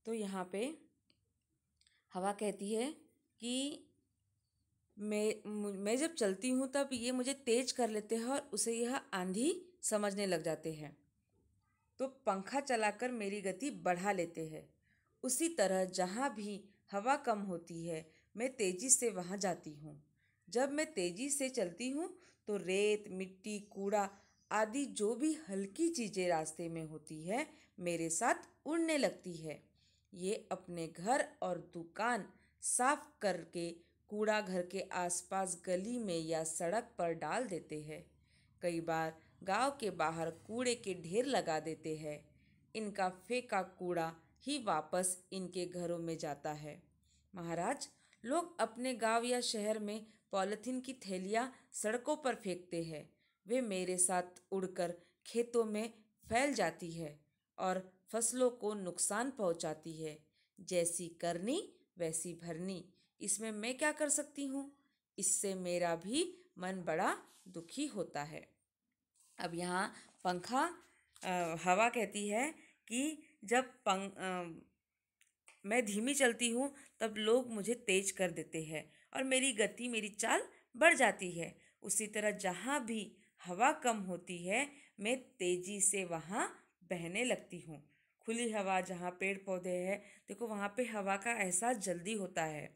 तो यहाँ पे हवा कहती है कि मैं जब चलती हूँ तब ये मुझे तेज कर लेते हैं और उसे यह आंधी समझने लग जाते हैं, तो पंखा चलाकर मेरी गति बढ़ा लेते हैं। उसी तरह जहाँ भी हवा कम होती है मैं तेजी से वहाँ जाती हूँ। जब मैं तेजी से चलती हूँ तो रेत, मिट्टी, कूड़ा आदि जो भी हल्की चीज़ें रास्ते में होती है मेरे साथ उड़ने लगती है। ये अपने घर और दुकान साफ करके कूड़ा घर के आसपास गली में या सड़क पर डाल देते हैं। कई बार गांव के बाहर कूड़े के ढेर लगा देते हैं। इनका फेंका कूड़ा ही वापस इनके घरों में जाता है। महाराज, लोग अपने गांव या शहर में पॉलिथीन की थैलियां सड़कों पर फेंकते हैं। वे मेरे साथ उड़कर खेतों में फैल जाती है और फसलों को नुकसान पहुंचाती है। जैसी करनी वैसी भरनी, इसमें मैं क्या कर सकती हूँ? इससे मेरा भी मन बड़ा दुखी होता है। अब यहाँ पंखा हवा कहती है कि जब मैं धीमी चलती हूँ तब लोग मुझे तेज कर देते हैं और मेरी गति, मेरी चाल बढ़ जाती है। उसी तरह जहाँ भी हवा कम होती है मैं तेजी से वहाँ बहने लगती हूँ। खुली हवा, जहाँ पेड़ पौधे हैं, देखो वहाँ पे हवा का एहसास जल्दी होता है।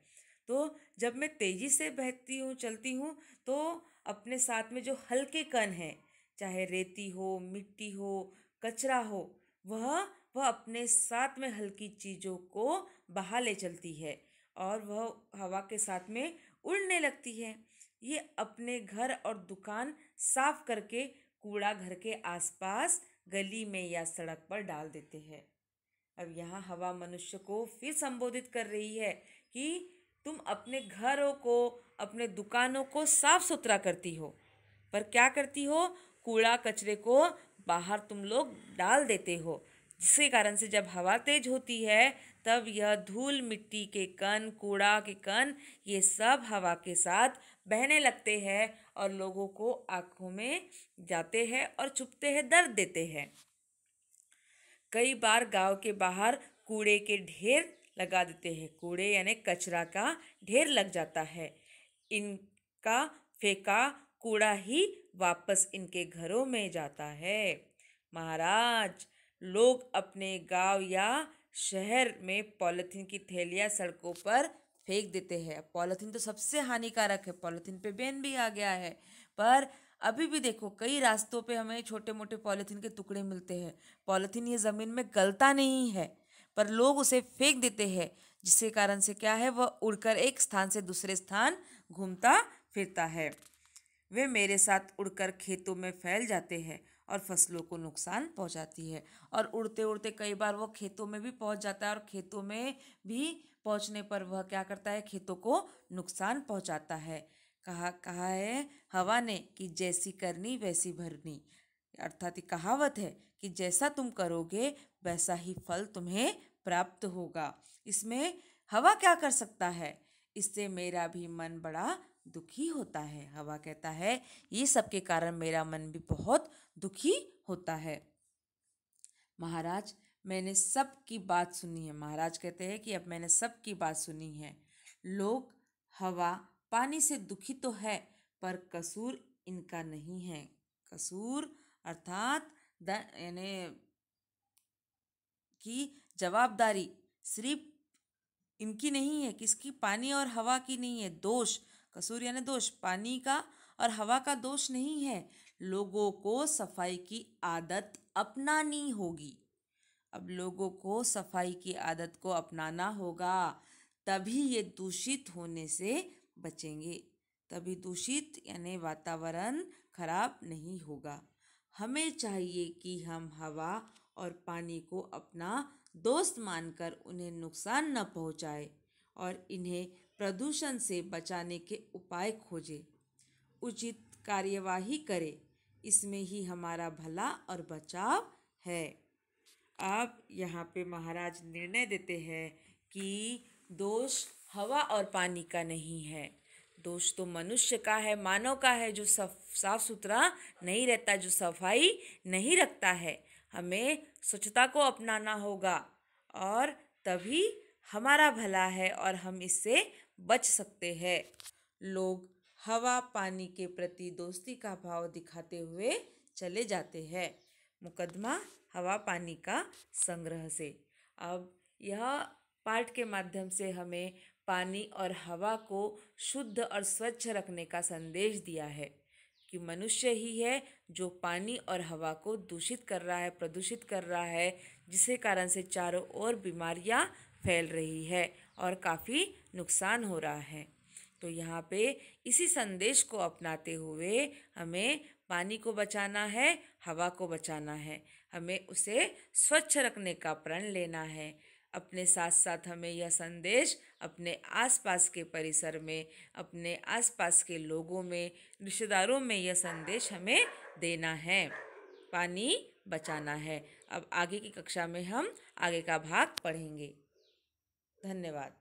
तो जब मैं तेजी से बहती हूँ, चलती हूँ, तो अपने साथ में जो हल्के कण हैं, चाहे रेती हो, मिट्टी हो, कचरा हो, वह वह अपने साथ में हल्की चीज़ों को बहा ले चलती है और वह हवा के साथ में उड़ने लगती है। ये अपने घर और दुकान साफ करके कूड़ा घर के आसपास गली में या सड़क पर डाल देते हैं। अब यहाँ हवा मनुष्य को फिर संबोधित कर रही है कि तुम अपने घरों को, अपने दुकानों को साफ सुथरा करती हो, पर क्या करती हो? कूड़ा कचरे को बाहर तुम लोग डाल देते हो, जिसके कारण से जब हवा तेज होती है तब यह धूल, मिट्टी के कण, कूड़ा के कण, ये सब हवा के साथ बहने लगते हैं और लोगों को आंखों में जाते हैं और चुभते हैं, दर्द देते हैं। कई बार गांव के बाहर कूड़े के ढेर लगा देते हैं। कूड़े यानी कचरा का ढेर लग जाता है। इनका फेंका कूड़ा ही वापस इनके घरों में जाता है। महाराज, लोग अपने गांव या शहर में पॉलिथीन की थैलियां सड़कों पर फेंक देते हैं। पॉलिथीन तो सबसे हानिकारक है, पॉलिथीन पे बैन भी आ गया है, पर अभी भी देखो कई रास्तों पे हमें छोटे मोटे पॉलिथीन के टुकड़े मिलते हैं। पॉलिथीन ये ज़मीन में गलता नहीं है, पर लोग उसे फेंक देते हैं, जिसके कारण से क्या है, वह उड़कर एक स्थान से दूसरे स्थान घूमता फिरता है। वे मेरे साथ उड़कर खेतों में फैल जाते हैं और फसलों को नुकसान पहुंचाती है। और उड़ते उड़ते कई बार वो खेतों में भी पहुंच जाता है और खेतों में भी पहुंचने पर वह क्या करता है? खेतों को नुकसान पहुंचाता है। कहा कहा है हवा ने कि जैसी करनी वैसी भरनी, अर्थात कहावत है कि जैसा तुम करोगे वैसा ही फल तुम्हें प्राप्त होगा। इसमें हवा क्या कर सकता है? इससे मेरा भी मन बड़ा दुखी होता है। हवा कहता है ये सब के कारण मेरा मन भी बहुत दुखी होता है। महाराज, मैंने सबकी बात सुनी है। महाराज कहते हैं कि अब मैंने सबकी बात सुनी है। लोग हवा पानी से दुखी तो है, पर कसूर इनका नहीं है। कसूर अर्थात यानी कि जवाबदारी सिर्फ इनकी नहीं है, किसकी? पानी और हवा की नहीं है। दोष, कसूर यानी दोष, पानी का और हवा का दोष नहीं है। लोगों को सफाई की आदत अपनानी होगी। अब लोगों को सफाई की आदत को अपनाना होगा, तभी ये दूषित होने से बचेंगे। तभी दूषित यानी वातावरण खराब नहीं होगा। हमें चाहिए कि हम हवा और पानी को अपना दोस्त मानकर उन्हें नुकसान न पहुंचाए और इन्हें प्रदूषण से बचाने के उपाय खोजें, उचित कार्यवाही करें। इसमें ही हमारा भला और बचाव है। अब यहाँ पे महाराज निर्णय देते हैं कि दोष हवा और पानी का नहीं है, दोष तो मनुष्य का है, मानव का है, जो साफ सुथरा नहीं रहता, जो सफाई नहीं रखता है। हमें स्वच्छता को अपनाना होगा और तभी हमारा भला है और हम इससे बच सकते हैं। लोग हवा पानी के प्रति दोस्ती का भाव दिखाते हुए चले जाते हैं। मुकदमा हवा पानी का संग्रह से। अब यह पाठ के माध्यम से हमें पानी और हवा को शुद्ध और स्वच्छ रखने का संदेश दिया है कि मनुष्य ही है जो पानी और हवा को दूषित कर रहा है, प्रदूषित कर रहा है, जिसके कारण से चारों ओर बीमारियां फैल रही है और काफ़ी नुकसान हो रहा है। तो यहाँ पे इसी संदेश को अपनाते हुए हमें पानी को बचाना है, हवा को बचाना है, हमें उसे स्वच्छ रखने का प्रण लेना है। अपने साथ साथ हमें यह संदेश अपने आसपास के परिसर में, अपने आसपास के लोगों में, रिश्तेदारों में यह संदेश हमें देना है। पानी बचाना है। अब आगे की कक्षा में हम आगे का भाग पढ़ेंगे। धन्यवाद।